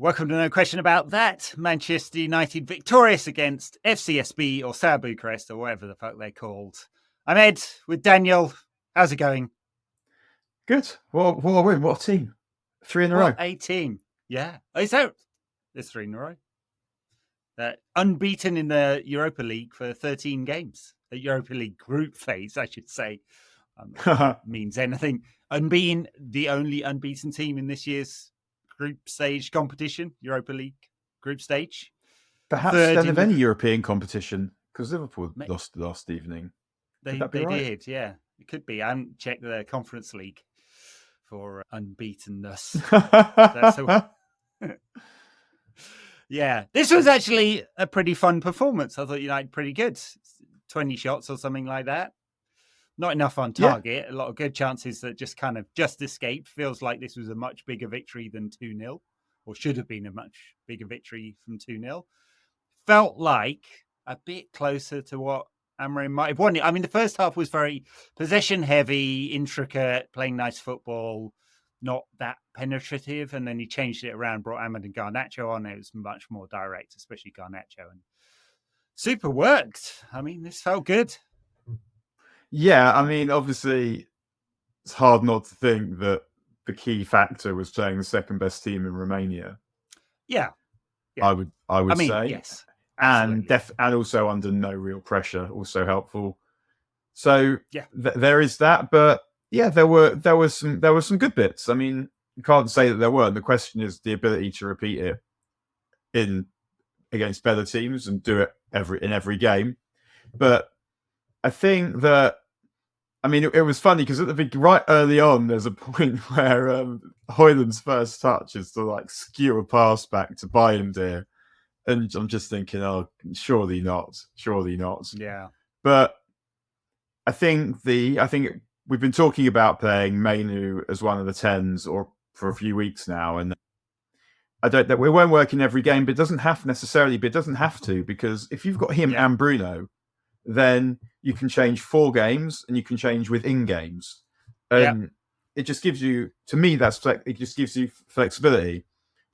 Welcome to No Question About That. Manchester United victorious against FCSB or South Bucharest or whatever the fuck they're called. I'm Ed with Daniel. How's it going? Good. What a win. What a team. 3 in a row. What a team. Yeah. Is that? There's 3 in a row. Unbeaten in the Europa League for 13 games. The Europa League group phase, I should say. Means anything. Unbeaten, the only unbeaten team in this year's group stage competition, Europa League group stage. Perhaps then of any European competition, because Liverpool lost last evening. They did, yeah. It could be. I haven't checked the Conference League for unbeatenness. Yeah, this was actually a pretty fun performance. I thought United pretty good. 20 shots or something like that. Not enough on target. Yeah. A lot of good chances that just escaped. Feels like this was a much bigger victory than 2-0, or should have been a much bigger victory from 2-0. Felt like a bit closer to what Amorim might have won. I mean, the first half was very possession heavy, intricate, playing nice football, not that penetrative. And then he changed it around, brought Ahmed and Garnacho on. It was much more direct, especially Garnacho. And super worked. I mean, this felt good. Yeah, I mean, obviously, it's hard not to think that the key factor was playing the second best team in Romania. Yeah. I would say. Yes. And also under no real pressure, also helpful. So there is that, but yeah, there were some good bits. I mean, you can't say that there weren't. The question is the ability to repeat it against better teams and do it in every game. But I think that, I mean, it was funny because right early on, there's a point where Højlund's first touch is to skew a pass back to Bayern, and I'm just thinking, oh, surely not. Yeah. But I think we've been talking about playing Mainoo as one of the 10s for a few weeks now, and we won't work in every game, but it doesn't have to, because if you've got him and Bruno, then you can change 4 games and you can change within games. It just gives you, to me, it just gives you flexibility.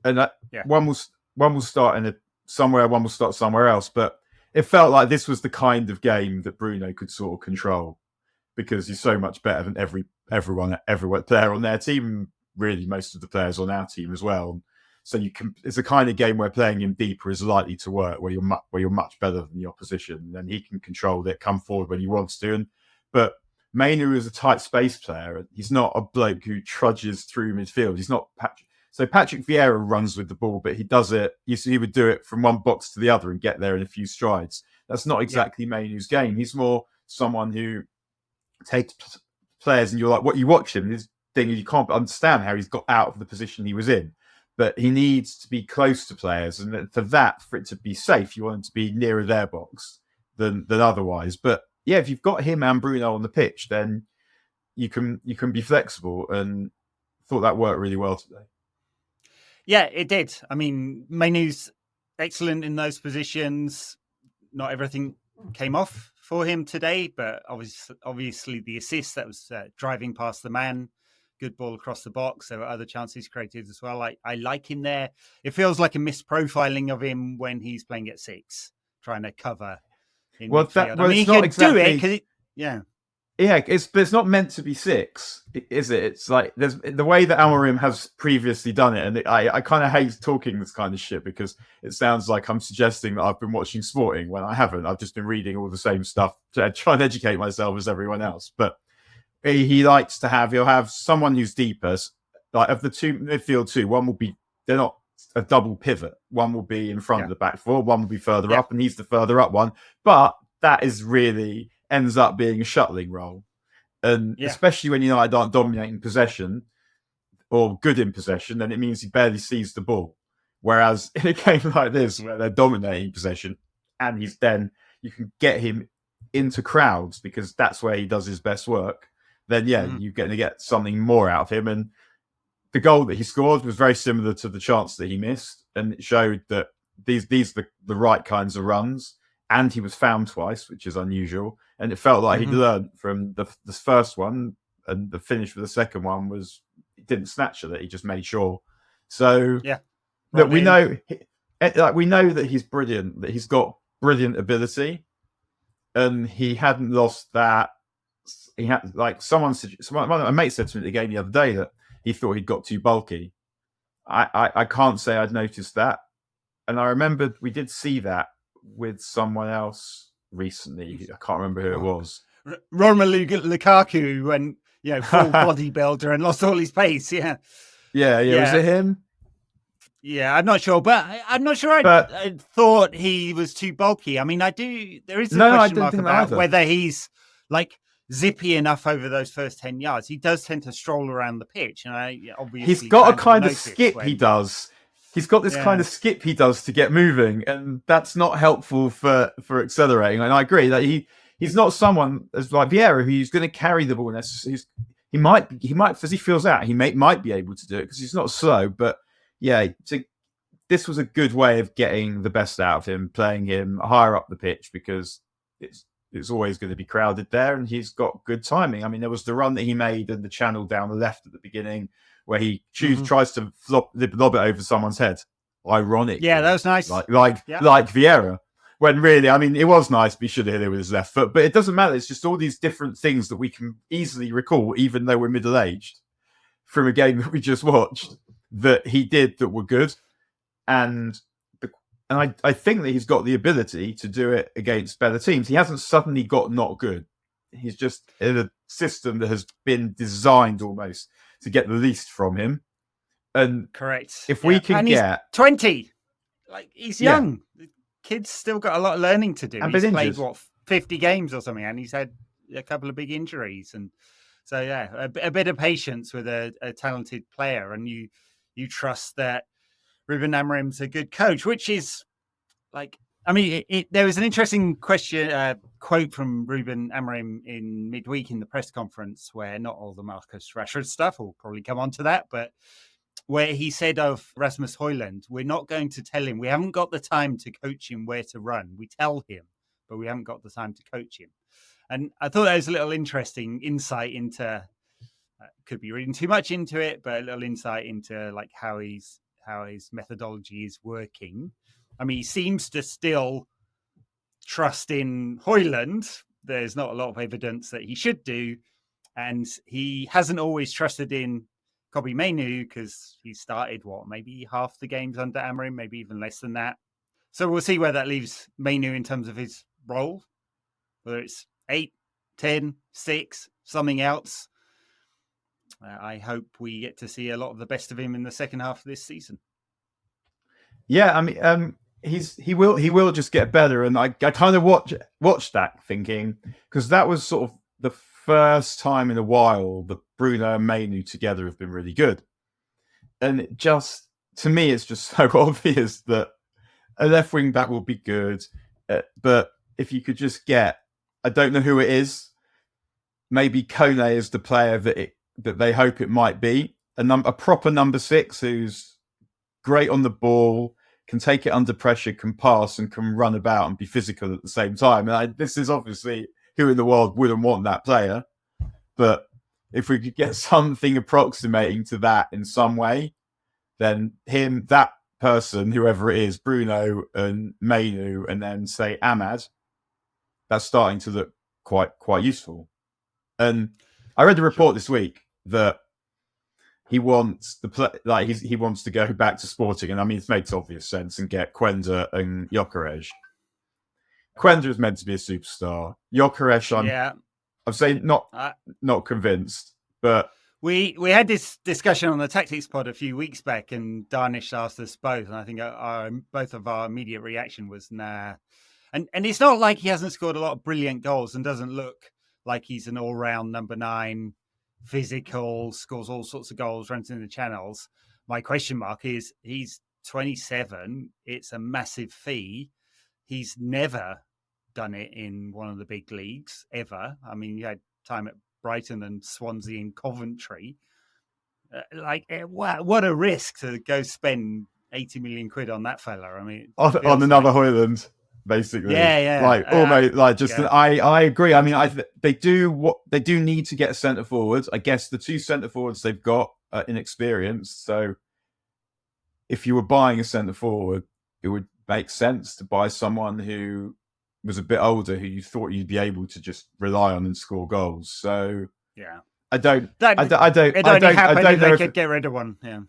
And one will start somewhere, one will start somewhere else. But it felt like this was the kind of game that Bruno could sort of control, because he's so much better than every player on their team, really most of the players on our team as well. So it's a kind of game where playing him deeper is likely to work, where you're much better than the opposition. Then he can control it, come forward when he wants to. But Mainoo is a tight space player. He's not a bloke who trudges through midfield. He's not Patrick. So Patrick Vieira runs with the ball, but he does it. He would do it from one box to the other and get there in a few strides. That's not exactly Mainoo's game. He's more someone who takes players, and you're like, what you watch him, this thing, you can't understand how he's got out of the position he was in. But he needs to be close to players, and for it to be safe, you want him to be nearer their box than otherwise. But yeah, if you've got him and Bruno on the pitch, then you can be flexible, and thought that worked really well today. Yeah, it did. I mean, Mainoo's excellent in those positions. Not everything came off for him today, but obviously the assist, that was driving past the man. Good ball across the box. There were other chances created as well. I like him there. It feels like a misprofiling of him when he's playing at 6, trying to cover in midfield. I mean, he can do it because but it's not meant to be 6, is it? It's like there's the way that Amorim has previously done it, and I kind of hate talking this kind of shit, because it sounds like I'm suggesting that I've been watching Sporting when I haven't. I've just been reading all the same stuff to try and educate myself as everyone else. But he'll have someone who's deeper. Like of the midfield 2, one will be, they're not a double pivot. One will be in front of the back 4, one will be further up, and he's the further up one. But that is really ends up being a shuttling role. And especially when United aren't dominating possession or good in possession, then it means he barely sees the ball. Whereas in a game like this, where they're dominating possession, and you can get him into crowds, because that's where he does his best work, then you're going to get something more out of him. And the goal that he scored was very similar to the chance that he missed, and it showed that these are the right kinds of runs. And he was found twice, which is unusual. And it felt like he'd learned from the first one, and the finish for the second one he didn't snatch at it. He just made sure. So that we know, we know that he's brilliant, that he's got brilliant ability, and he hadn't lost that. He had my mate said to me at the game the other day that he thought he'd got too bulky. I can't say I'd noticed that, and I remember we did see that with someone else recently. I can't remember who it was. Romelu Lukaku went, full bodybuilder and lost all his pace. Yeah. Was it him? Yeah, I'm not sure, but I'm not sure. I thought he was too bulky. I mean, there is a question mark about whether he's like zippy enough over those first 10 yards. He does tend to stroll around the pitch, and obviously he's got a kind of skip. He does. He's got this kind of skip he does to get moving, and that's not helpful for accelerating. And I agree that he's not someone as like Vieira who's going to carry the ball. He might, as he feels out, he might be able to do it because he's not slow. But this was a good way of getting the best out of him, playing him higher up the pitch because it's always going to be crowded there, and he's got good timing. I mean, there was the run that he made in the channel down the left at the beginning where he tries to lob it over someone's head. Ironic. Yeah, that was nice. Like Vieira. When really, I mean, it was nice, but he should have hit it with his left foot. But it doesn't matter. It's just all these different things that we can easily recall, even though we're middle-aged, from a game that we just watched, that he did that were good. And I think that he's got the ability to do it against better teams. He hasn't suddenly got not good. He's just in a system that has been designed almost to get the least from him. And correct. If we can he's 20, like he's young. The kid's still got a lot of learning to do. He's played 50 games or something, and he's had a couple of big injuries, and so a bit of patience with a talented player, and you trust that Ruben Amorim's a good coach, which is like, I mean, there was an interesting quote from Ruben Amorim in midweek in the press conference where not all the Marcus Rashford stuff, we'll probably come on to that, but where he said of Rasmus Højlund, we're not going to tell him, we haven't got the time to coach him where to run. We tell him, but we haven't got the time to coach him. And I thought that was a little interesting insight into, could be reading too much into it, but a little insight into like how his methodology is working. I mean, he seems to still trust in Højlund. There's not a lot of evidence that he should do. And he hasn't always trusted in Kobbie Mainoo because he started, maybe half the games under Amorim, maybe even less than that. So we'll see where that leaves Mainoo in terms of his role, whether it's 8, 10, 6, something else. I hope we get to see a lot of the best of him in the second half of this season. Yeah, I mean, he will just get better, and I kind of watched that thinking because that was sort of the first time in a while that Bruno and Mainoo together have been really good, and it just, to me, it's just so obvious that a left wing back will be good, but if you could just get, I don't know who it is, maybe Kone is the player that they hope it might be, a proper number 6 who's great on the ball, can take it under pressure, can pass, and can run about and be physical at the same time. And this is obviously, who in the world wouldn't want that player? But if we could get something approximating to that in some way, then that person, whoever it is, Bruno and Mainoo, and then say Ahmad, that's starting to look quite useful. And I read a report this week that he wants he wants to go back to Sporting, and I mean, it makes obvious sense, and get Quenda and Gyökeres. Quenda is meant to be a superstar. Gyökeres, I'm saying not convinced, but we had this discussion on the Tactics Pod a few weeks back, and Darnish asked us both, and I think both of our immediate reaction was nah. And it's not like he hasn't scored a lot of brilliant goals and doesn't look like he's an all-round number 9, physical, scores all sorts of goals, runs in the channels. My question mark is, he's 27. It's a massive fee. He's never done it in one of the big leagues, ever. I mean, you had time at Brighton and Swansea and Coventry. What a risk to go spend 80 million quid on that fella. I mean, on another Højlund. Basically, I agree. I mean, they do need to get a centre forward. I guess the 2 centre forwards they've got are inexperienced, so if you were buying a centre forward, it would make sense to buy someone who was a bit older, who you thought you'd be able to just rely on and score goals. So yeah, I don't it'd only happen if they could get rid of one. Yeah,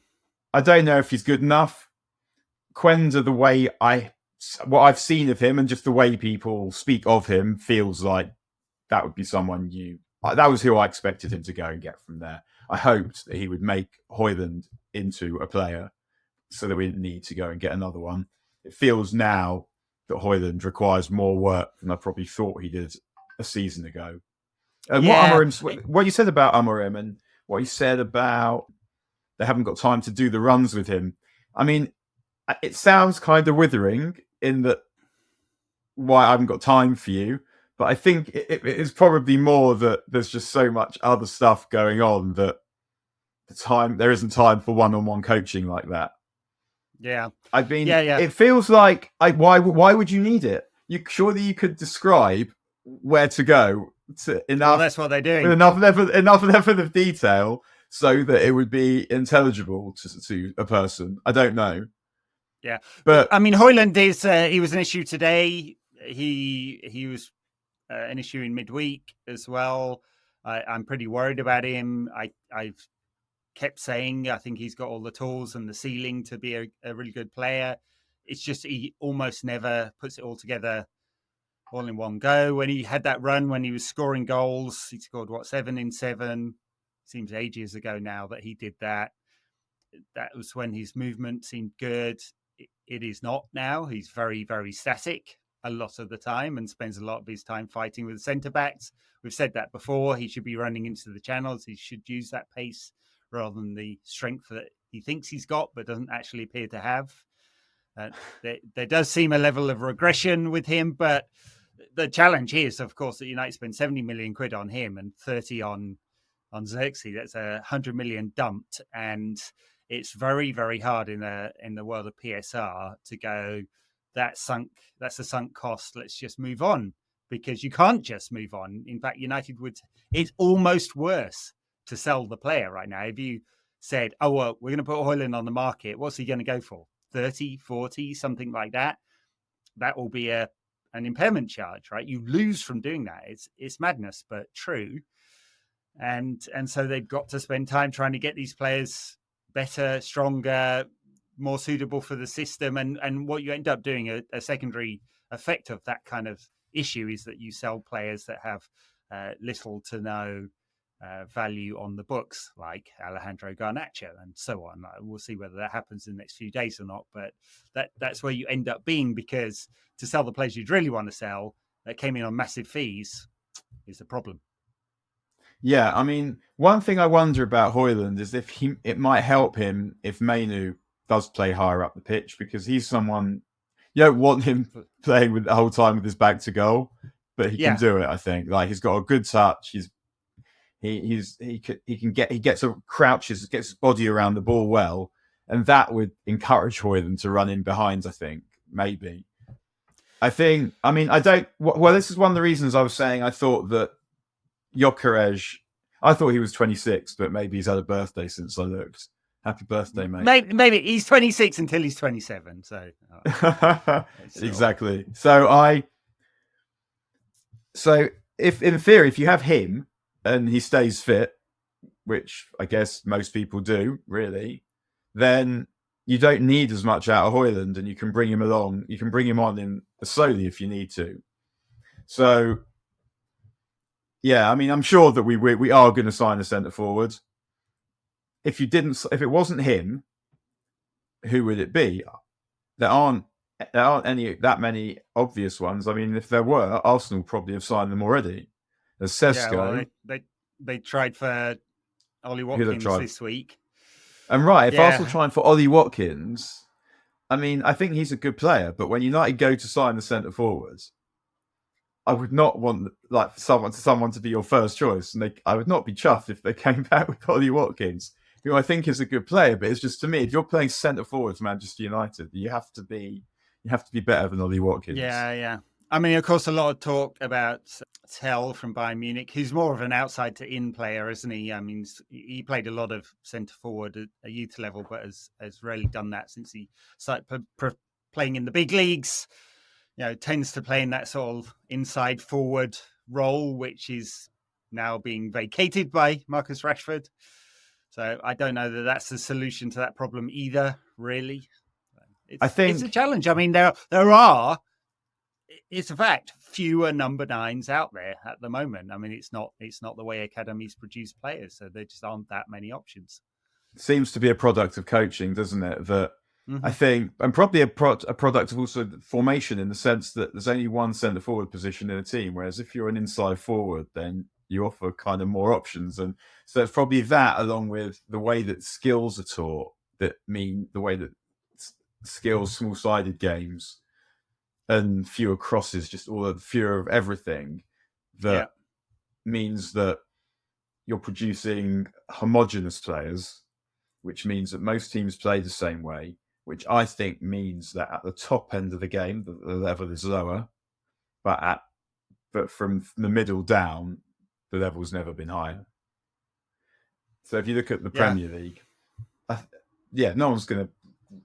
I don't know if he's good enough. Quenda, the way what I've seen of him and just the way people speak of him, feels like that would be someone that was who I expected him to go and get from there. I hoped that he would make Højlund into a player so that we didn't need to go and get another one. It feels now that Højlund requires more work than I probably thought he did a season ago. And what you said about Amorim and what you said about they haven't got time to do the runs with him. I mean, it sounds kind of withering in that why I haven't got time for you. But I think it is probably more that there's just so much other stuff going on that there isn't time for one-on-one coaching like that. Yeah. I mean, it feels like why would you need it? Surely you could describe where to go to enough. Well, that's what they're doing. With enough level of detail so that it would be intelligible to a person. I don't know. Yeah, but I mean, Højlund he was an issue today. He was an issue in midweek as well. I'm pretty worried about him. I've kept saying I think he's got all the tools and the ceiling to be a really good player. It's just he almost never puts it all together all in one go. When he had that run, when he was scoring goals, he scored 7 in 7. Seems ages ago now that he did that. That was when his movement seemed good. It is not now. He's very, very static a lot of the time and spends a lot of his time fighting with the centre-backs. We've said that before. He should be running into the channels. He should use that pace rather than the strength that he thinks he's got but doesn't actually appear to have. There does seem a level of regression with him, but the challenge is, of course, that United spend 70 million quid on him and 30 on Xerxes. That's 100 million dumped, and it's very, very hard in the world of PSR to go, that's a sunk cost, let's just move on, because you can't just move on. In fact, United it's almost worse to sell the player right now. If you said, oh, well, we're going to put Højlund on the market, what's he going to go for? 30, 40, something like that? That will be an impairment charge, right? You lose from doing that. It's madness, but true. And so they've got to spend time trying to get these players better, stronger, more suitable for the system. And what you end up doing, a secondary effect of that kind of issue, is that you sell players that have little to no value on the books, like Alejandro Garnacho and so on. We'll see whether that happens in the next few days or not, but that's where you end up being, because to sell the players you'd really want to sell that came in on massive fees is the problem. Yeah, I mean, one thing I wonder about Højlund is if it might help him if Mainoo does play higher up the pitch, because he's someone you don't want him playing with the whole time with his back to goal, but he can do it. I think he's got a good touch. He gets crouches, gets his body around the ball well, and that would encourage Højlund to run in behind. I think maybe. This is one of the reasons I was saying I thought that Gyökeres, I thought he was 26, but maybe he's had a birthday since I looked. Happy birthday, mate. Maybe he's 26 until he's 27. So exactly. So if in theory, if you have him and he stays fit, which I guess most people do, really, then you don't need as much out of Højlund, and you can bring him along. You can bring him on in slowly if you need to. So. Yeah, I mean, I'm sure that we are going to sign a centre forward. If it wasn't him, who would it be? There aren't that many obvious ones. I mean, if there were, Arsenal probably have signed them already. There's Sesko. Yeah, well, they tried for Ollie Watkins this week. And if Arsenal trying for Ollie Watkins, I mean, I think he's a good player, but when United go to sign the centre forwards, I would not want someone to be your first choice, and I would not be chuffed if they came back with Ollie Watkins, who I think is a good player. But it's just, to me, if you're playing centre forward for Manchester United, you have to be better than Ollie Watkins. Yeah. I mean, of course, a lot of talk about Tell from Bayern Munich, who's more of an outside to in player, isn't he? I mean, he played a lot of centre forward at a youth level, but has rarely done that since he started playing in the big leagues. Tends to play in that sort of inside forward role, which is now being vacated by Marcus Rashford. So I don't know that that's the solution to that problem either, really. It's a challenge. I mean, there are, it's a fact, fewer number 9s out there at the moment. I mean, it's not the way academies produce players, so there just aren't that many options. It seems to be a product of coaching, doesn't it? That I think, and probably a product of also formation, in the sense that there's only one centre forward position in a team, whereas if you're an inside forward, then you offer kind of more options. And so it's probably that, along with the way that skills are taught, that mean the way that skills, small-sided games, and fewer crosses, just all the fewer of everything, that means that you're producing homogenous players, which means that most teams play the same way, which I think means that at the top end of the game, the level is lower, but from the middle down, the level's never been higher. So if you look at the Premier League, no one's going to,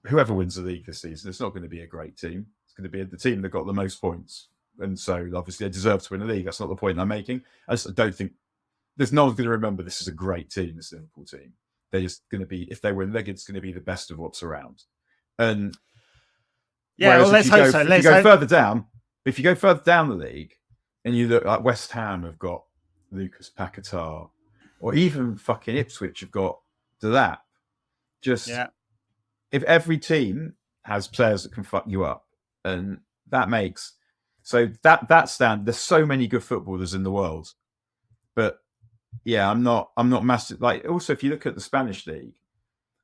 whoever wins the league this season, it's not going to be a great team. It's going to be the team that got the most points. And so obviously they deserve to win the league. That's not the point I'm making. I just don't think no one's going to remember this is a great team, this Liverpool team. They're just going to be, if they win the league, it's going to be the best of what's around. And let's hope so. If you go further down the league, and you look like West Ham have got Lucas Paquetá, or even fucking Ipswich have got Delap. If every team has players that can fuck you up, and that makes that stand. There's so many good footballers in the world, but I'm not massive. Like, also, if you look at the Spanish league,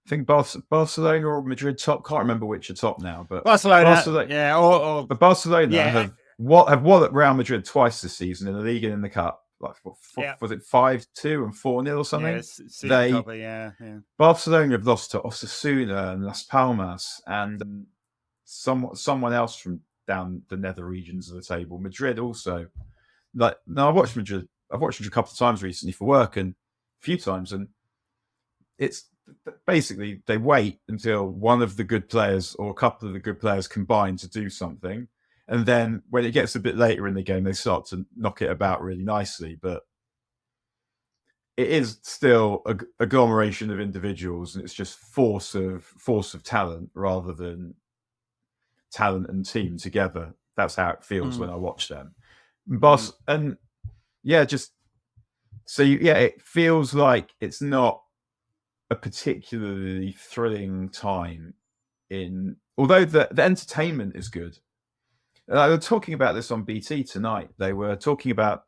I think Barcelona or Madrid top. Can't remember which are top now, but Barcelona but Barcelona have walloped Real Madrid twice this season in the league and in the cup. Like, was it 5-2 and 4-0 or something? Barcelona have lost to Osasuna and Las Palmas and someone else from down the nether regions of the table. Madrid also. I've watched Madrid a couple of times recently for work, and a few times, and it's basically they wait until one of the good players or a couple of the good players combine to do something, and then when it gets a bit later in the game, they start to knock it about really nicely. But it is still a agglomeration of individuals, and it's just force of talent rather than talent and team together. That's how it feels when I watch them. It feels like it's not a particularly thrilling time although the entertainment is good. They were talking about this on BT tonight. They were talking about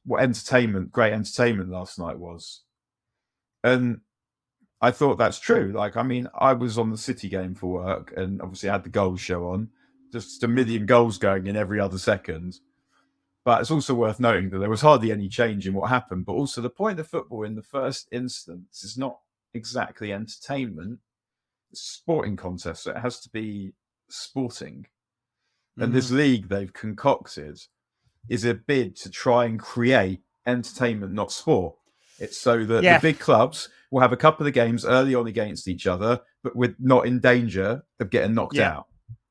what great entertainment last night was. And I thought that's true. Like, I mean, I was on the City game for work, and obviously I had the goals show on. Just a million goals going in every other second. But it's also worth noting that there was hardly any change in what happened. But also, the point of football in the first instance is not exactly entertainment. It's a sporting contest, so it has to be sporting. And this league they've concocted is a bid to try and create entertainment, not sport. It's so that the big clubs will have a couple of games early on against each other, but with not in danger of getting knocked out.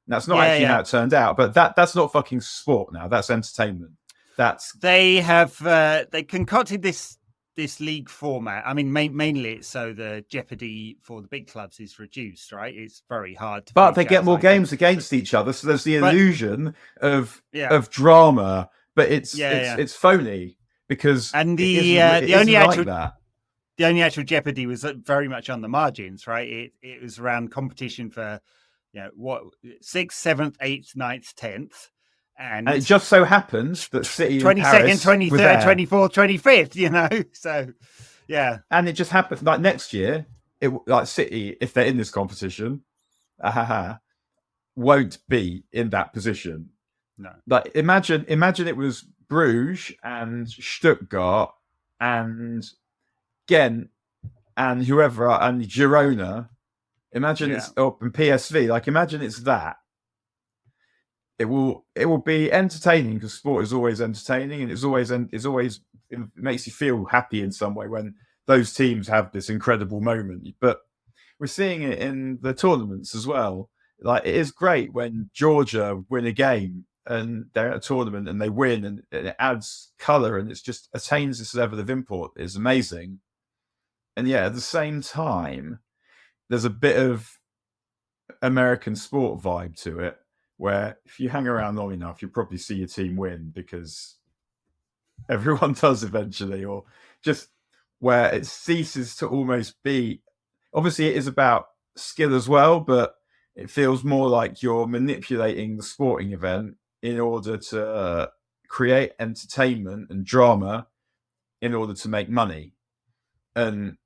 And that's not actually how it turned out, but that's not fucking sport now. That's entertainment. They concocted this league format. I mean, mainly it's so the jeopardy for the big clubs is reduced, right? It's very hard to. But they get more games against each other, so there's the illusion of drama. But it's phony because the only actual jeopardy was very much on the margins, right? It was around competition for 6th, 7th, 8th, 9th, 10th. And it just so happens that City 22nd, 23rd, 24th, 25th, so and it just happens like next year, like City, if they're in this competition, won't be in that position. No, like imagine it was Bruges and Stuttgart and Ghent and whoever and Girona. Imagine it's up in PSV. Like, imagine it's that. it will be entertaining, because sport is always entertaining, and it makes you feel happy in some way when those teams have this incredible moment. But we're seeing it in the tournaments as well. Like, it is great when Georgia win a game and they're at a tournament and they win, and it adds colour, and it's just attains this level of import. It's amazing. And yeah, at the same time, there's a bit of American sport vibe to it, where if you hang around long enough, you'll probably see your team win, because everyone does eventually, or just where it ceases to almost be. Obviously, it is about skill as well, but it feels more like you're manipulating the sporting event in order to create entertainment and drama in order to make money. And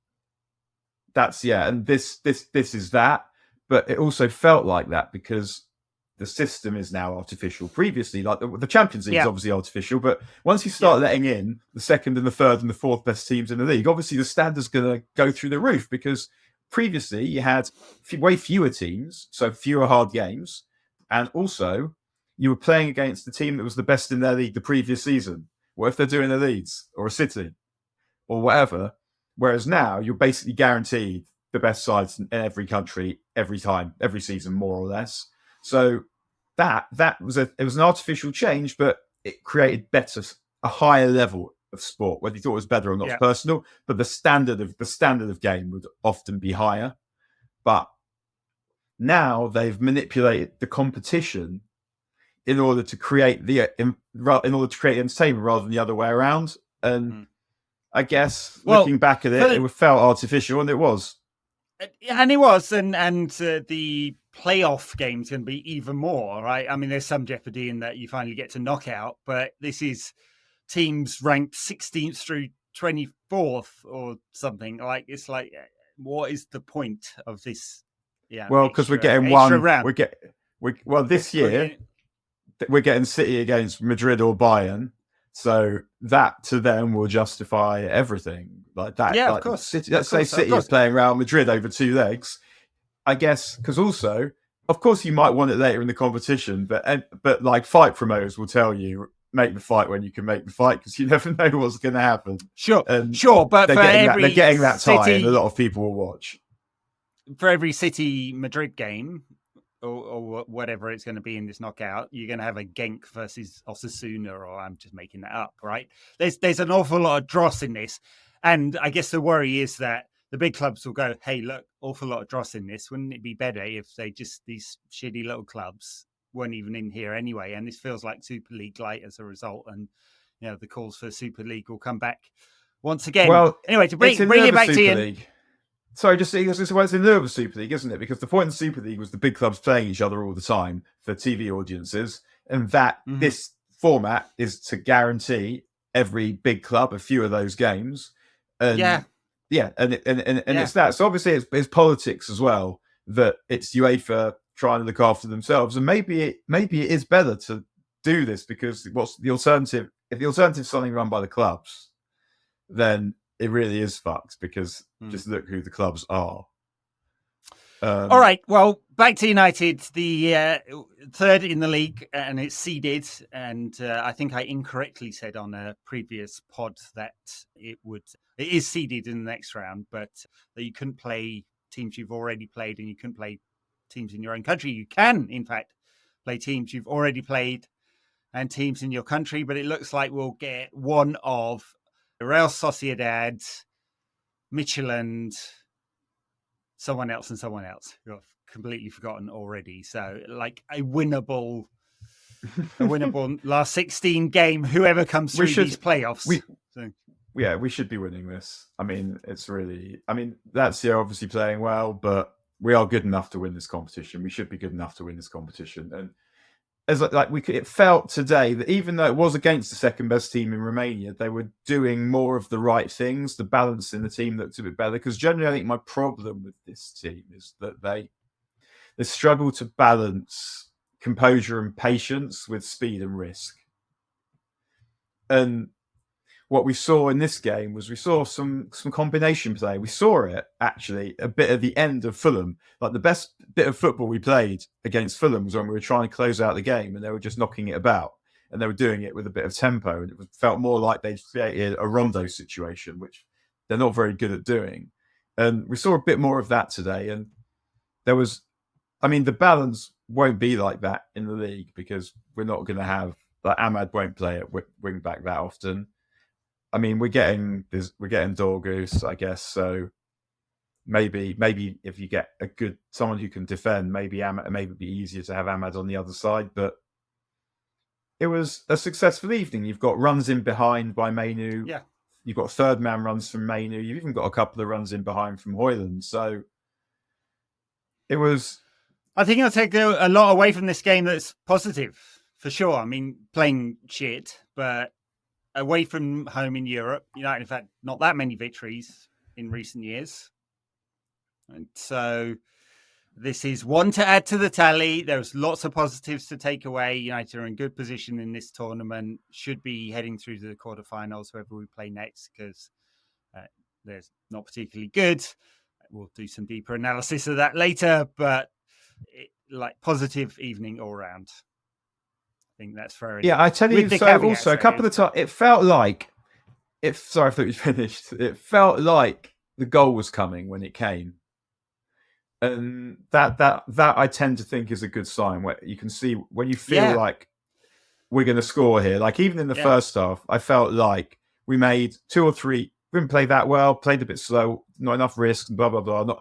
that's, and this is that. But it also felt like that because the system is now artificial. Previously, like the Champions League is obviously artificial, but once you start letting in the second and the third and the fourth best teams in the league, obviously the standard's going to go through the roof, because previously you had way fewer teams, so fewer hard games, and also you were playing against the team that was the best in their league the previous season. What if they're doing a Leeds or a City or whatever? Whereas now you're basically guaranteed the best sides in every country, every time, every season, more or less. So that was it was an artificial change, but it created a higher level of sport. Whether you thought it was better or not is personal, but the standard of game would often be higher. But now they've manipulated the competition in order to create entertainment rather than the other way around. And I guess looking back at it, it felt artificial, and it was. And it was, and the playoff game's going to be even more, right? I mean, there's some jeopardy in that you finally get to knockout, but this is teams ranked 16th through 24th or something. Like, it's like, what is the point of this? Yeah. Well, because we're getting one round. This year we're getting City against Madrid or Bayern. So that to them will justify everything like that. Yeah, like of course. City, let's say City is playing Real Madrid over 2 legs. I guess because also, of course, you might want it later in the competition, but like fight promoters will tell you make the fight when you can make the fight, because you never know what's going to happen. Sure, but they're getting that time, and a lot of people will watch. For every City Madrid game, or whatever it's going to be in this knockout, you're going to have a Genk versus Osasuna, or I'm just making that up, right? There's an awful lot of dross in this, and I guess the worry is that the big clubs will go, hey, look, awful lot of dross in this. Wouldn't it be better if these shitty little clubs weren't even in here anyway? And this feels like Super League light as a result, and the calls for Super League will come back once again. Well, anyway, to bring it back to Ian. Sorry, it's in lieu of the Super League, isn't it? Because the point of the Super League was the big clubs playing each other all the time for TV audiences, and that this format is to guarantee every big club a few of those games. And and it's that. So obviously it's politics as well, that it's UEFA trying to look after themselves, and maybe it is better to do this, because what's the alternative? If the alternative is something run by the clubs, then it really is fucked, because just look who the clubs are. All right. Well, back to United, the third in the league, and it's seeded. And I think I incorrectly said on a previous pod that it is seeded in the next round, but that you couldn't play teams you've already played, and you couldn't play teams in your own country. You can, in fact, play teams you've already played and teams in your country, but it looks like we'll get one of Real Sociedad, Midtjylland, someone else who I've completely forgotten already. So like a winnable last 16 game, whoever comes through these playoffs. We should be winning this. I mean, Lazio obviously playing well, but we are good enough to win this competition. We should be good enough to win this competition. And it felt today that even though it was against the second best team in Romania, they were doing more of the right things. The balance in the team looked a bit better, because generally I think my problem with this team is that they struggle to balance composure and patience with speed and risk. And what we saw in this game was we saw some combination play. We saw it actually a bit at the end of Fulham. Like the best bit of football we played against Fulham was when we were trying to close out the game and they were just knocking it about and they were doing it with a bit of tempo and it felt more like they'd created a rondo situation, which they're not very good at doing. And we saw a bit more of that today. And there was, I mean, the balance won't be like that in the league because we're not going to have, like Ahmad won't play at wing back that often. I mean, we're getting Dorgus, I guess. So maybe if you get someone who can defend, maybe it'd be easier to have Ahmad on the other side. But it was a successful evening. You've got runs in behind by Mainoo. Yeah. You've got third man runs from Mainoo. You've even got a couple of runs in behind from Højlund. So it was. I think I'll take a lot away from this game that's positive, for sure. I mean, playing shit, but away from home in Europe, United, in fact, not that many victories in recent years. And so this is one to add to the tally. There's lots of positives to take away. United are in good position in this tournament, should be heading through to the quarterfinals, whoever we play next, because they're not particularly good. We'll do some deeper analysis of that later, but positive evening all round. I think that's fair enough. Yeah, I tell you, so also a couple of times it felt like sorry, I thought you finished. It felt like the goal was coming when it came. And that I tend to think is a good sign where you can see when you feel like we're going to score here. Like even in the first half, I felt like we made 2 or 3. We didn't play that well, played a bit slow, not enough risk, blah blah blah.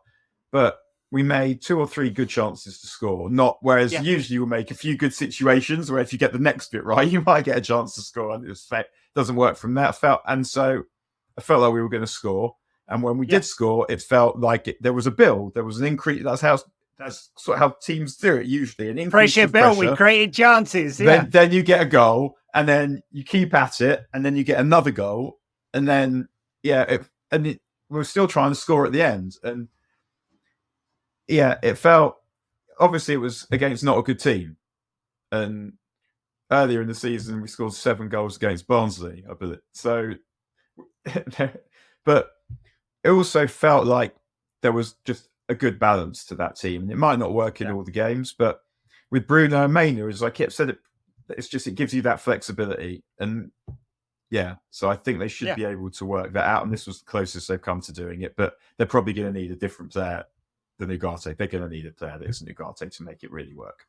But we made 2 or 3 good chances to score. Whereas usually we'll make a few good situations where if you get the next bit right, you might get a chance to score. And it doesn't work from that. So I felt like we were going to score. And when we did score, it felt like there was a build. There was an increase. That's sort of how teams do it usually. An increase pressure build. We created chances. Then you get a goal, and then you keep at it, and then you get another goal, and then we're still trying to score at the end. And it felt obviously it was against not a good team. And earlier in the season, we scored 7 goals against Barnsley, I believe. So, but it also felt like there was just a good balance to that team. And it might not work in all the games, but with Bruno and Mainoo, as I kept saying, it gives you that flexibility. And so I think they should be able to work that out. And this was the closest they've come to doing it. But they're probably going to need a different player than Ugarte. They're going to need a player that isn't Ugarte to make it really work.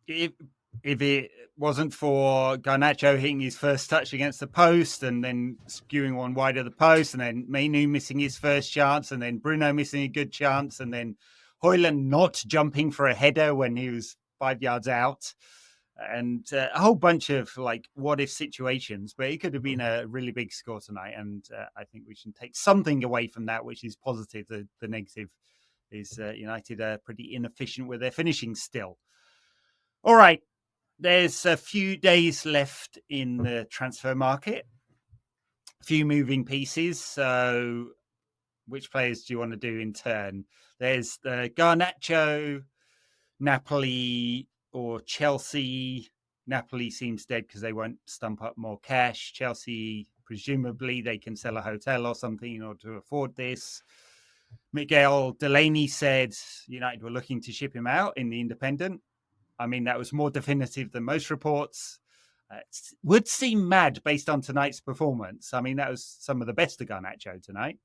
If it wasn't for Garnacho hitting his first touch against the post and then skewing one wide of the post and then Mainoo missing his first chance and then Bruno missing a good chance and then Højlund not jumping for a header when he was 5 yards out and a whole bunch of what if situations, but it could have been a really big score tonight. And I think we should take something away from that, which is positive. The negative is United are pretty inefficient with their finishing still. All right. There's a few days left in the transfer market, a few moving pieces. So which players do you want to do in turn? There's the Garnacho, Napoli or Chelsea. Napoli seems dead because they won't stump up more cash. Chelsea, presumably they can sell a hotel or something in order to afford this. Miguel Delaney said United were looking to ship him out in the Independent. I mean, that was more definitive than most reports. It would seem mad based on tonight's performance. I mean, that was some of the best of Garnacho tonight.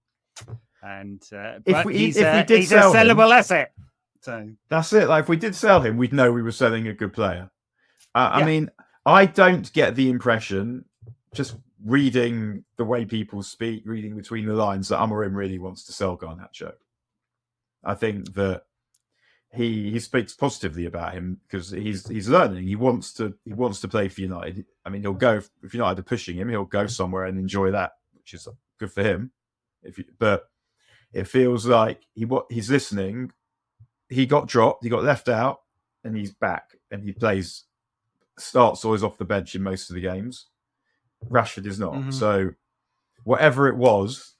And he's a sellable asset. So that's it. Like if we did sell him, we'd know we were selling a good player. I mean, I don't get the impression, just reading the way people speak, reading between the lines, that Amorim really wants to sell Garnacho. I think that he speaks positively about him because he's learning. He wants to play for United. I mean, he'll go if United are pushing him, he'll go somewhere and enjoy that, which is good for him. But it feels like he's listening. He got dropped, he got left out, and he's back and he starts always off the bench in most of the games. Rashford is not. Mm-hmm. So whatever it was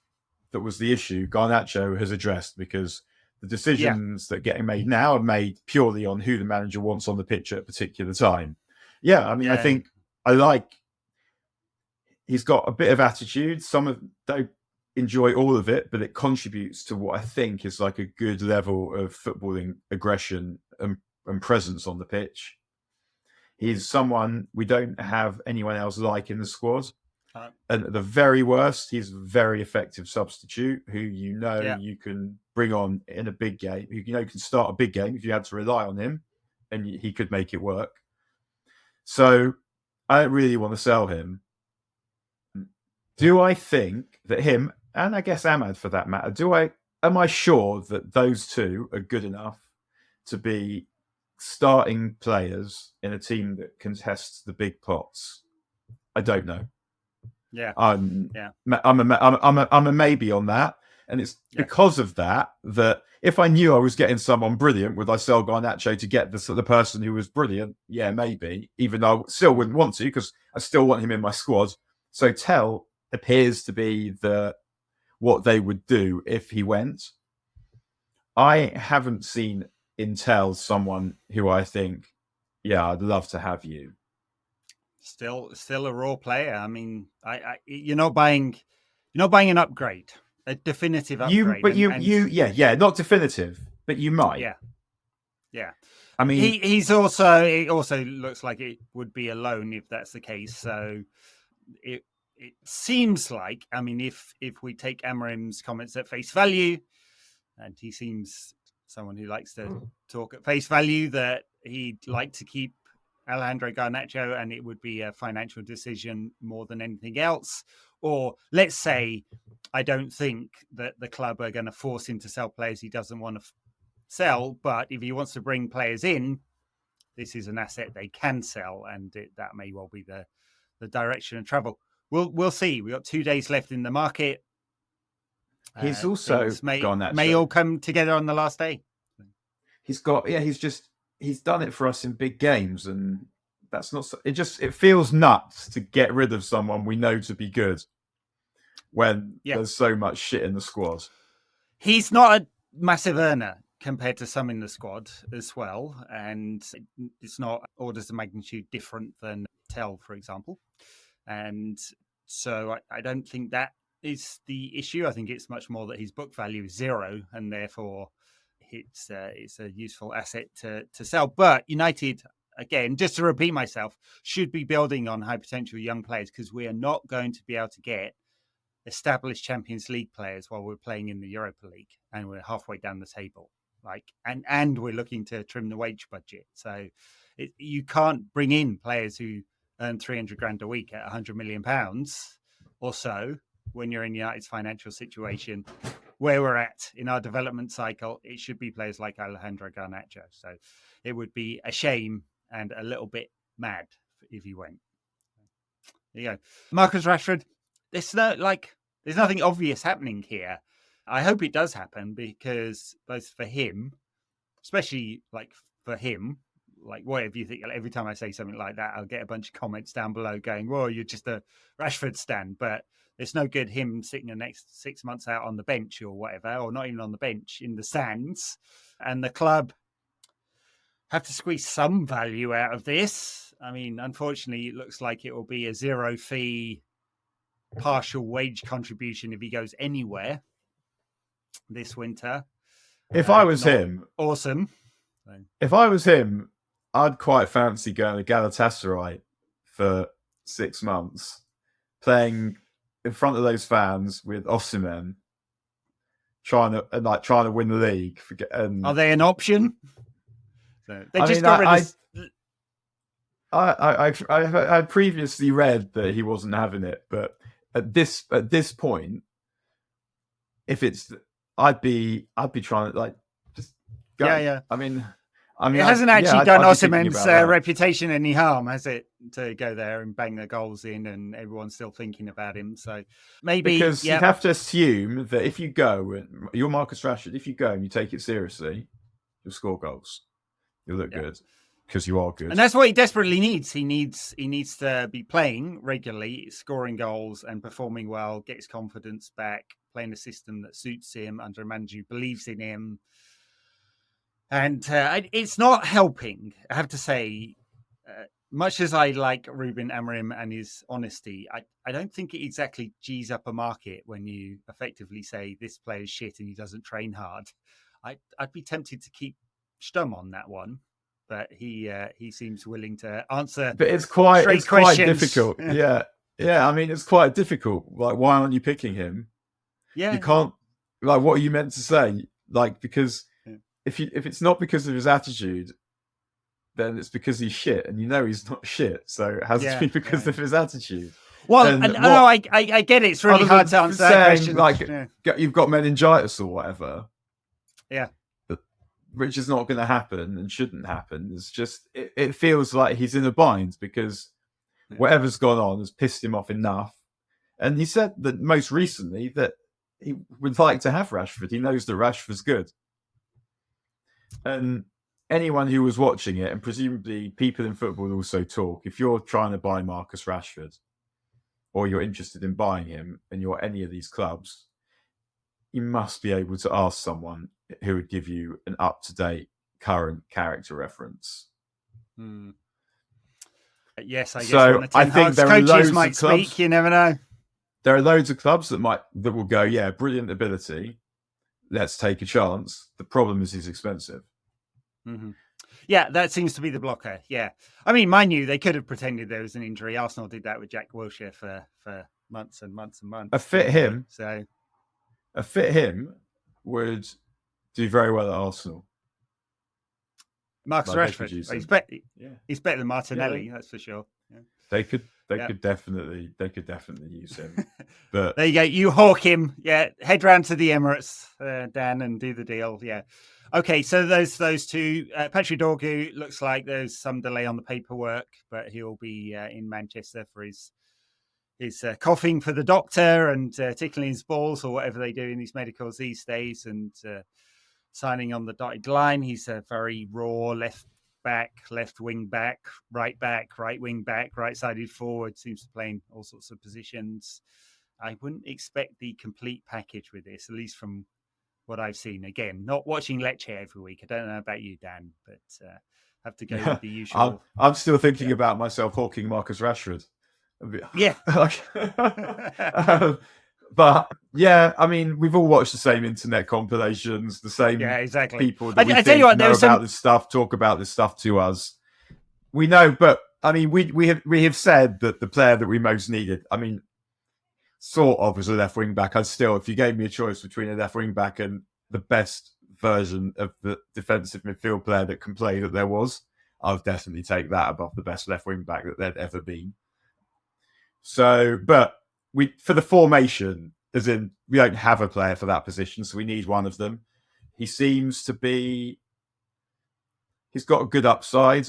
that was the issue, Garnacho has addressed because the decisions that are getting made now are made purely on who the manager wants on the pitch at a particular time. I mean, I think I like he's got a bit of attitude. Don't enjoy all of it, but it contributes to what I think is like a good level of footballing aggression and presence on the pitch. He's someone we don't have anyone else like in the squad. And at the very worst, he's a very effective substitute who you can bring on in a big game. You can start a big game if you had to rely on him, and he could make it work. So I don't really want to sell him. Do I think that him, and I guess Ahmad for that matter, am I sure that those two are good enough to be starting players in a team that contests the big pots? I don't know. Yeah, I'm a maybe on that, and it's because of that if I knew I was getting someone brilliant, would I sell Garnacho to get the person who was brilliant? Yeah, maybe. Even though I still wouldn't want to, because I still want him in my squad. So Tell appears to be what they would do if he went. I haven't seen in Tell someone who I think, yeah, I'd love to have you. Still a raw player. I mean, you're not buying an upgrade, a definitive upgrade. Not definitive, but you might. Yeah. I mean, it also looks like it would be a loan if that's the case. So it seems like, I mean, if we take Amorim's comments at face value, and he seems someone who likes to talk at face value, that he'd like to keep Alejandro Garnacho, and it would be a financial decision more than anything else. Or let's say, I don't think that the club are going to force him to sell players he doesn't want to sell, but if he wants to bring players in, this is an asset they can sell, and that may well be the direction of travel. We'll see. We've got 2 days left in the market. He's also may all come together on the last day. He's done it for us in big games, and that's not. It feels nuts to get rid of someone we know to be good when there's so much shit in the squad. He's not a massive earner compared to some in the squad as well, and it's not orders of magnitude different than Tell, for example. And so I don't think that is the issue. I think it's much more that his book value is 0, and therefore it's a useful asset to sell. But United, again, just to repeat myself, should be building on high potential young players, because we are not going to be able to get established Champions League players while we're playing in the Europa League and we're halfway down the table. And we're looking to trim the wage budget. So you can't bring in players who earn 300 grand a week at 100 million pounds or so when you're in United's financial situation where we're at in our development cycle. It should be players like Alejandro Garnacho. So it would be a shame and a little bit mad if he went. There you go. Marcus Rashford, there's nothing obvious happening here. I hope it does happen, because both for him, especially for him, whatever you think, every time I say something like that, I'll get a bunch of comments down below going, well, you're just a Rashford stan. But it's no good him sitting the next 6 months out on the bench or whatever, or not even on the bench, in the stands. And the club have to squeeze some value out of this. I mean, unfortunately, it looks like it will be a 0 fee partial wage contribution if he goes anywhere this winter. If I was him, awesome. If I was him, I'd quite fancy going to Galatasaray for 6 months, playing in front of those fans with Osimhen, trying to win the league. Are they an option? Got rid of. I previously read that he wasn't having it, but at this point, if it's, I'd be trying to just go. Yeah. I mean, it hasn't actually done Osimhen's reputation any harm, has it? To go there and bang the goals in, and everyone's still thinking about him. So maybe, because you'd have to assume that if you go, you're Marcus Rashford. If you go and you take it seriously, you'll score goals. You'll look good. Because you are good. And that's what he desperately needs. He needs to be playing regularly, scoring goals and performing well, get his confidence back, playing a system that suits him under a manager who believes in him. And it's not helping, I have to say. much as I like Ruben Amorim and his honesty, I don't think it exactly G's up a market when you effectively say this player's shit and he doesn't train hard. I'd be tempted to keep Stum on that one, but he seems willing to answer. But it's quite difficult. Yeah. I mean, it's quite difficult. Like, why aren't you picking him? Yeah, you can't. Like, what are you meant to say? Like, because if it's not because of his attitude, then it's because he's shit, and you know he's not shit. So it has to be because of his attitude. Well, and I get it. It's really hard to answer that question. Like, you've got meningitis or whatever. Yeah. Which is not going to happen and shouldn't happen. It's just, it feels like he's in a bind because whatever's gone on has pissed him off enough. And he said that most recently that he would like to have Rashford. He knows that Rashford's good. And anyone who was watching it, and presumably people in football also talk, if you're trying to buy Marcus Rashford or you're interested in buying him and you're any of these clubs, you must be able to ask someone who would give you an up-to-date current character reference. Yes, I guess. So I think there are loads might of clubs. Speak, you never know. There are loads of clubs that will go, yeah, brilliant ability. Let's take a chance. The problem is he's expensive. Mm-hmm. Yeah, that seems to be the blocker. Yeah, I mean, Mainoo, they could have pretended there was an injury. Arsenal did that with Jack Wilshere for months and months and months. A fit him would do very well at Arsenal. Marcus Rashford, he's better than Martinelli, that's for sure. Yeah. They could definitely use him. But there you go. You hawk him. Yeah, head round to the Emirates, Dan, and do the deal. Yeah. Okay, so those two. Patrick Dorgu looks like there's some delay on the paperwork, but he'll be in Manchester for his coughing for the doctor and tickling his balls or whatever they do in these medicals these days, and signing on the dotted line. He's a very raw left back, left wing back, right wing back, right-sided forward. Seems to play in all sorts of positions. I wouldn't expect the complete package with this, at least from what I've seen. Again, not watching Lecce every week. I don't know about you, Dan, but have to go with the usual. I'm still thinking about myself hawking Marcus Rashford. Yeah. But yeah, I mean, we've all watched the same internet compilations, the same people that I tell you what, know about this stuff, talk about this stuff to us. We know, but I mean, we have said that the player that we most needed, I mean, sort of as a left wing back. I'd still, if you gave me a choice between a left wing back and the best version of the defensive midfield player that can play that there was, I would definitely take that above the best left wing back that there'd ever been. So, but for the formation, as in we don't have a player for that position, so we need one of them. He seems to be. He's got a good upside.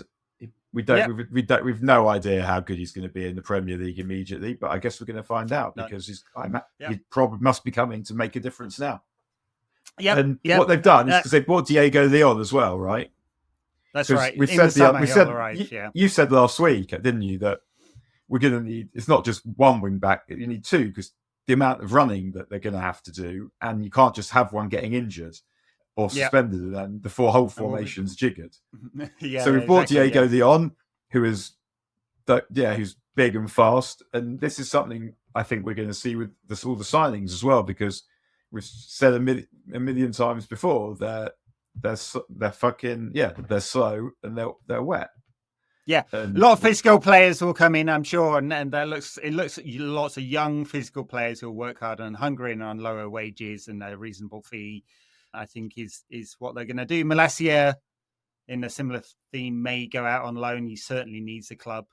We've no idea how good he's going to be in the Premier League immediately, but I guess we're going to find out because he probably must be coming to make a difference now. Yeah, and what they've done is because they've bought Diego Leon as well, right? That's right. You said last week, didn't you, that we're going to need, it's not just one wing back, you need two, because the amount of running that they're going to have to do, and you can't just have one getting injured or suspended and then the whole formation's jiggered. So we've bought Diego Leon, who's big and fast, and this is something I think we're going to see with all the signings as well, because we've said a million times before that they're fucking they're slow and they're wet. Yeah, a lot of physical players will come in, I'm sure, and it looks lots of young physical players who'll work hard and hungry and on lower wages and a reasonable fee. I think is what they're going to do. Malacia, in a similar theme, may go out on loan. He certainly needs a club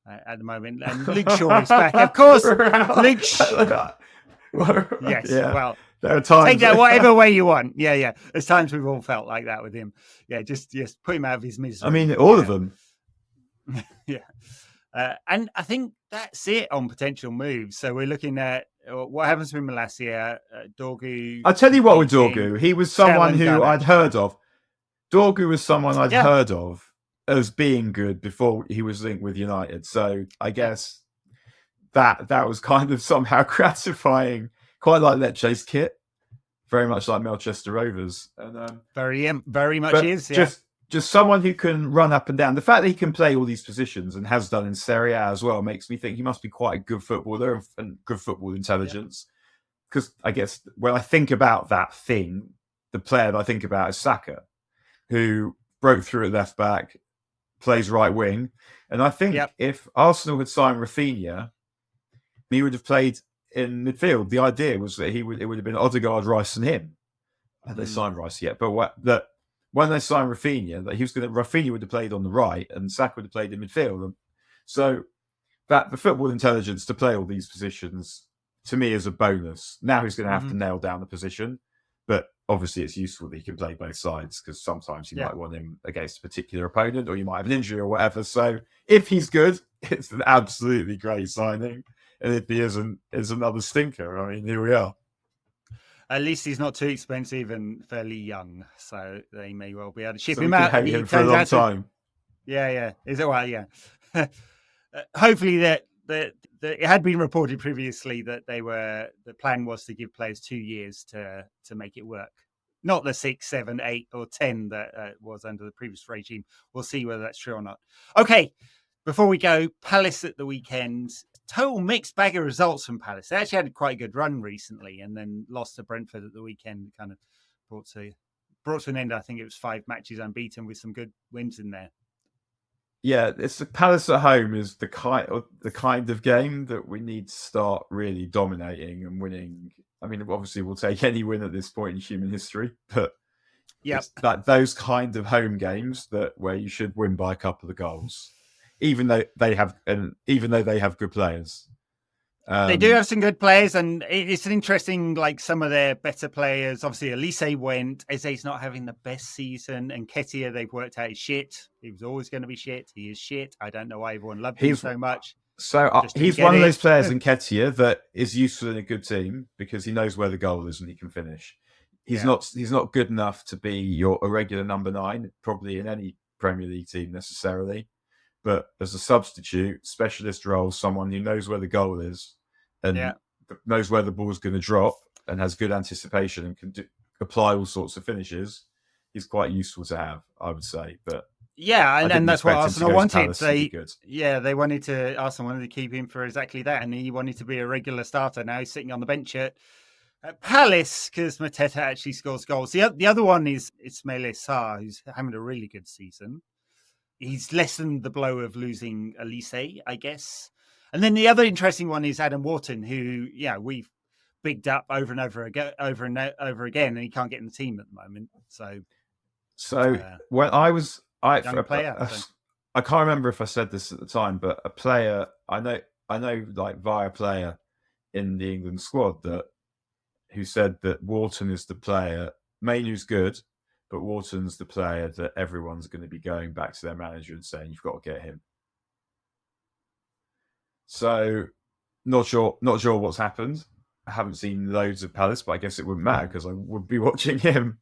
at the moment. And Luke Shaw is back, of course. Yes, well, there are times. Take that whatever way you want. Yeah. There's times we've all felt like that with him. Yeah, just put him out of his misery. I mean, all of them. And I think that's it on potential moves. So we're looking at what happens with Malacia, Dorgu. I'll tell you what with Dorgu. He was someone who I'd heard of. Dorgu was someone I'd heard of as being good before he was linked with United. So I guess that was kind of somehow gratifying. Quite like Lecce's kit. Very much like Manchester Rovers. And, very much is. Yeah. just someone who can run up and down. The fact that he can play all these positions and has done in Serie A as well makes me think he must be quite a good footballer and good football intelligence. Because I guess when I think about that thing, the player that I think about is Saka, who broke through at left back, plays right wing. And I think if Arsenal had signed Rafinha, he would have played in midfield. The idea was that it would have been Odegaard, Rice, and him. Had they signed Rice yet? But when they signed Rafinha, that Rafinha would have played on the right, and Saka would have played in midfield. And so that the football intelligence to play all these positions to me is a bonus. Now he's going to have to nail down the position, but obviously it's useful that he can play both sides because sometimes you might want him against a particular opponent, or you might have an injury or whatever. So if he's good, it's an absolutely great signing. And if he isn't, it's another stinker. I mean, here we are. At least he's not too expensive and fairly young, so they may well be able to ship So him we can out. hate him for a long time. Yeah. Is it well? Yeah. Hopefully that it had been reported previously that the plan was to give players 2 years to make it work. Not the 6, 7, 8, or 10 that was under the previous regime. We'll see whether that's true or not. Okay, before we go, Palace at the weekend. Total mixed bag of results from Palace. They actually had quite a good run recently and then lost to Brentford at the weekend. Kind of brought to an end. I think it was 5 matches unbeaten with some good wins in there. Yeah, it's the Palace at home is the kind of game that we need to start really dominating and winning. I mean, obviously we'll take any win at this point in human history, but it's that those kind of home games where you should win by a couple of goals, even though they have good players. They do have some good players, and it's an interesting, like some of their better players. Obviously, Elise went. Eze's not having the best season, and Ketia, they've worked out, is shit. He was always going to be shit. He is shit. I don't know why everyone loved him so much. So he's one of those players in Ketia that is useful in a good team because he knows where the goal is and he can finish. He's not good enough to be a regular number 9, probably in any Premier League team necessarily. But as a substitute, specialist role, someone who knows where the goal is and knows where the ball's going to drop and has good anticipation and can apply all sorts of finishes, he's quite useful to have, I would say. But and that's what Arsenal wanted. Arsenal wanted to keep him for exactly that, and he wanted to be a regular starter. Now he's sitting on the bench at Palace because Mateta actually scores goals. The other one is Ismail Sarr, who's having a really good season. He's lessened the blow of losing Elise, I guess. And then the other interesting one is Adam Wharton, who, we've bigged up over and over again, and he can't get in the team at the moment. So when I was, I can't remember if I said this at the time, but a player I know, like via player in the England squad who said that Wharton is the player. Mainoo's good, but Wharton's the player that everyone's going to be going back to their manager and saying, you've got to get him. So not sure what's happened. I haven't seen loads of Palace, but I guess it wouldn't matter because I would be watching him.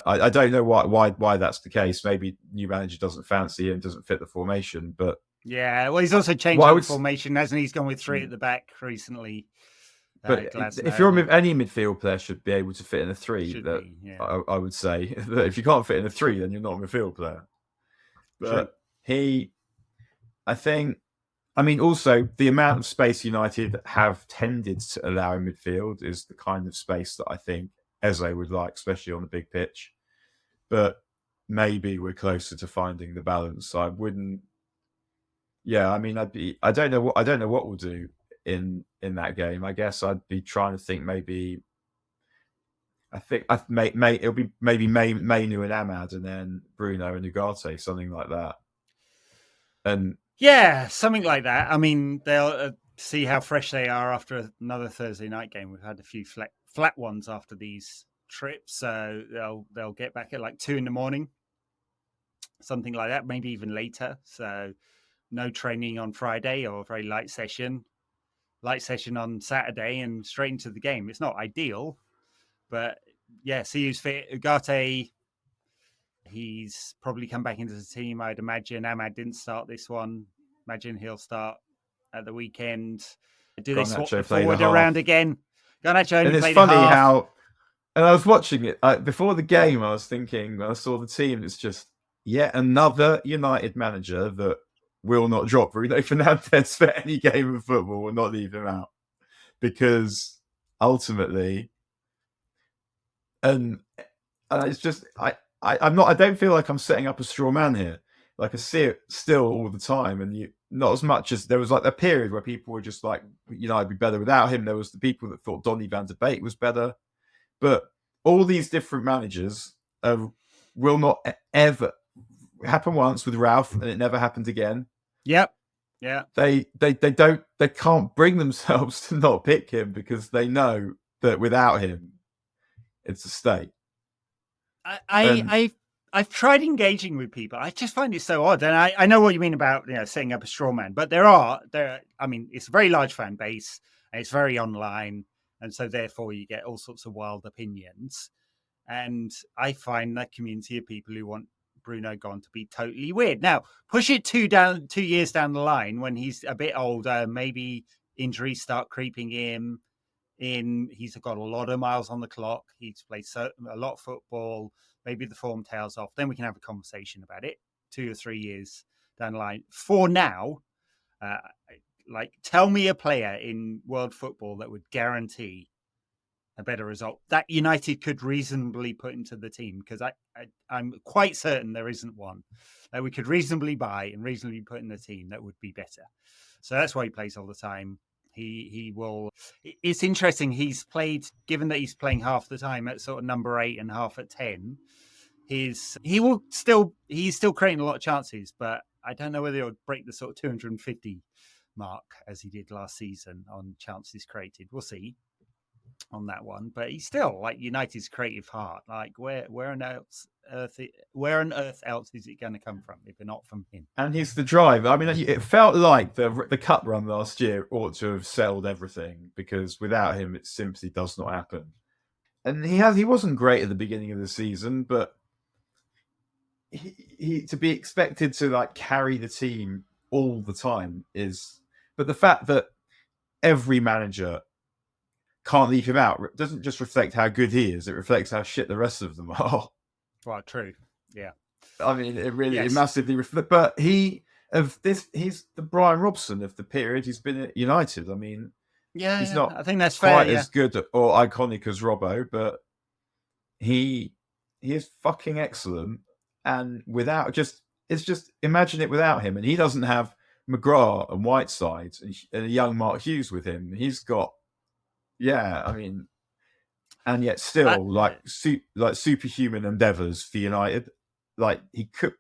I don't know why that's the case. Maybe new manager doesn't fancy him, doesn't fit the formation, but he's also changed the formation, hasn't he? He's gone with 3 at the back recently. But if you're any midfield player should be able to fit in a 3. I would say that if you can't fit in a 3, then you're not a midfield player. But also the amount of space United have tended to allow in midfield is the kind of space that I think Eze would like, especially on the big pitch. But maybe we're closer to finding the balance. I wouldn't. Yeah, I mean, I don't know what we'll do in that game. I guess I'd be trying to think maybe. It'll be maybe Mainoo and Ahmad, and then Bruno and Ugarte, something like that. And something like that. I mean, they'll see how fresh they are after another Thursday night game. We've had a few flat ones after these trips, so they'll get back at like 2 a.m, something like that, maybe even later. So no training on Friday or a very light session on Saturday and straight into the game. It's not ideal, but see who's fit. Ugarte, he's probably come back into the team, I'd imagine. Ahmad didn't start this one. Imagine he'll start at the weekend. Do they swap the forward around again? Garnacho only played funny how... And I was watching it before the game. I was thinking, when I saw the team, it's just yet another United manager that will not drop Bruno Fernandes for any game of football and not leave him out, because ultimately, and it's just I'm not. I don't feel like I'm setting up a straw man here. Like, I see it still all the time, and not as much as there was like a period where people were just like, I'd be better without him. There was the people that thought Donny van de Beek was better, but all these different managers will not ever happen once with Ralph, and it never happened again. Yep. Yeah. They can't bring themselves to not pick him because they know that without him, it's a state. I've tried engaging with people. I just find it so odd, and I know what you mean about setting up a straw man. But there. I mean, it's a very large fan base, and it's very online, and so therefore you get all sorts of wild opinions. And I find that community of people who want Bruno gone to be totally weird. Now, push it 2 years down the line when he's a bit older, maybe injuries start creeping in. He's got a lot of miles on the clock. He's played a lot of football. Maybe the form tails off. Then we can have a conversation about it 2 or 3 years down the line. For now, tell me a player in world football that would guarantee a better result that United could reasonably put into the team, because I'm quite certain there isn't one that we could reasonably buy and reasonably put in the team that would be better. So that's why he plays all the time. He will. It's interesting. He's played, given that he's playing half the time at sort of number 8 and half at 10. He's still creating a lot of chances, but I don't know whether he'll break the sort of 250 mark as he did last season on chances created. We'll see on that one, but he's still like United's creative heart. Like where on earth else is it going to come from if not from him? And he's the driver. I mean, it felt like the cup run last year ought to have settled everything, because without him, it simply does not happen. And he wasn't great at the beginning of the season, but he to be expected to like carry the team all the time is. But the fact that every manager can't leave him out doesn't just reflect how good he is; it reflects how shit the rest of them are. Well, true. Yeah. I mean, it really it massively reflects. But he's the Brian Robson of the period he's been at United. I mean, he's not. I think that's quite fair, as good or iconic as Robbo, but he is fucking excellent. And imagine it without him, and he doesn't have McGrath and Whiteside and a young Mark Hughes with him. He's got, I mean, and yet still like superhuman endeavours for United. Like he could,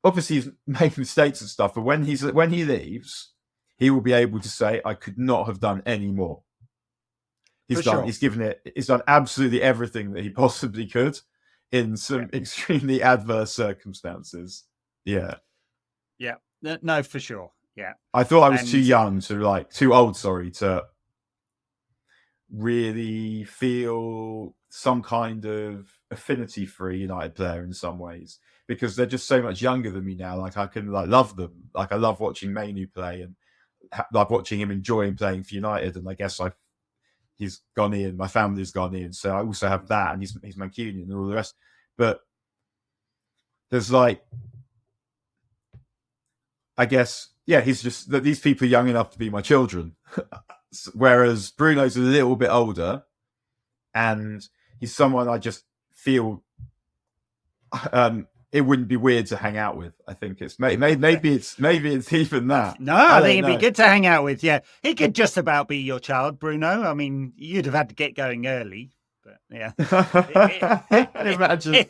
obviously he's making mistakes and stuff, but when he leaves, he will be able to say, "I could not have done any more." He's done absolutely everything that he possibly could in some extremely adverse circumstances. Yeah. No, for sure. Yeah. I thought I was too old, to really feel some kind of affinity for a United player in some ways, because they're just so much younger than me now. Like I can love them. Like I love watching Mainoo play and like watching him enjoying playing for United. And I guess he's Ghanaian, my family's Ghanaian, so I also have that, and he's Mancunian and all the rest. But there's I guess, he's just that these people are young enough to be my children. Whereas Bruno's a little bit older, and he's someone I just feel it wouldn't be weird to hang out with. I think it's maybe it's even that. No, I think it'd be good to hang out with. Yeah, he could just about be your child, Bruno. I mean, you'd have had to get going early, but yeah. Imagine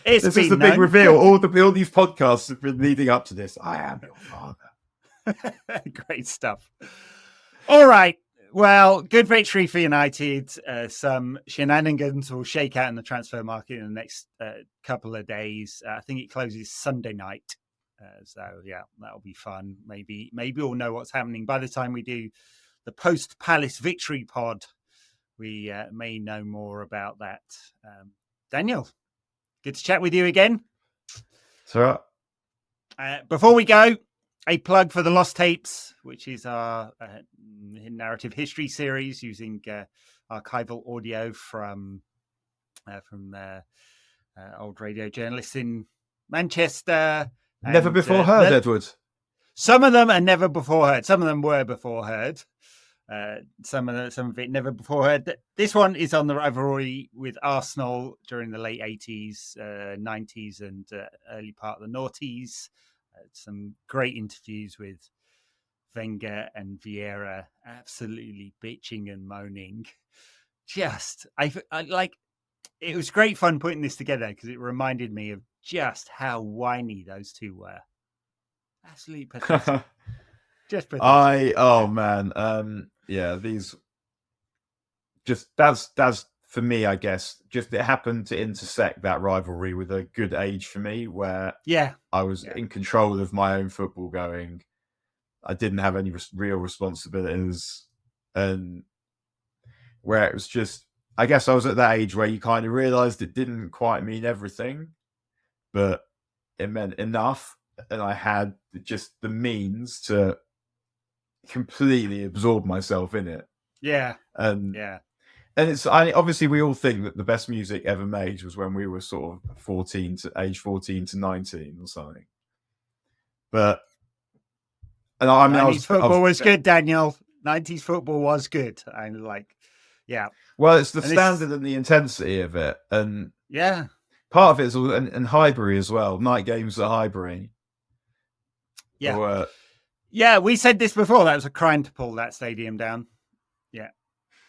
this is the big reveal. All these podcasts have been leading up to this. I am your father. Great stuff. All right. Well, good victory for United. Some shenanigans will shake out in the transfer market in the next couple of days. I think it closes Sunday night. So, that'll be fun. Maybe we'll know what's happening by the time we do the post-Palace victory pod. We may know more about that. Daniel, good to chat with you again. It's all right. Before we go, a plug for the Lost Tapes, which is our narrative history series using archival audio from old radio journalists in Manchester. Never before heard, Edward. Some of them are never before heard. Some of them were before heard. Some of it never before heard. This one is on the rivalry with Arsenal during the late 80s, 90s, and early part of the noughties. Some great interviews with Wenger and Vieira, absolutely bitching and moaning. Just, I like. It was great fun putting this together because it reminded me of just how whiny those two were. Absolutely pathetic. Just pathetic. Oh man, yeah, these just that's for me, I guess. Just it happened to intersect that rivalry with a good age for me, where I was in control of my own football going. I didn't have any real responsibilities, and where it was just, I guess I was at that age where you kind of realised it didn't quite mean everything, but it meant enough, and I had just the means to completely absorb myself in it. And it's obviously we all think that the best music ever made was when we were sort of age 14 to 19 or something. But and I mean, 90s football was good, Daniel. 90s football was good. And well, it's the standard and the intensity of it, and part of it is and Highbury as well. Night games at Highbury. We said this before. That was a crime to pull that stadium down. Yeah.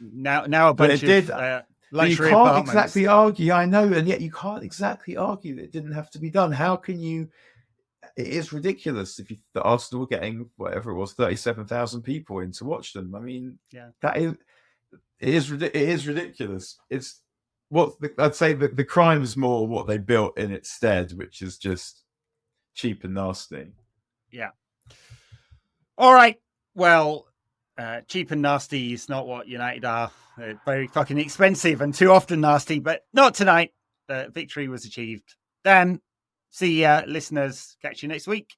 Now a bunch of luxury you can't apartments. Exactly argue. I know, and yet you can't exactly argue that it didn't have to be done. How can you? It is ridiculous if the Arsenal were getting whatever it was, 37,000 people in to watch them. I mean, it is ridiculous. It's I'd say the crime is more what they built in its stead, which is just cheap and nasty. Yeah. All right. Well, cheap and nasty is not what United are. They're very fucking expensive and too often nasty, but not tonight. Victory was achieved. Dan, see ya, listeners. Catch you next week.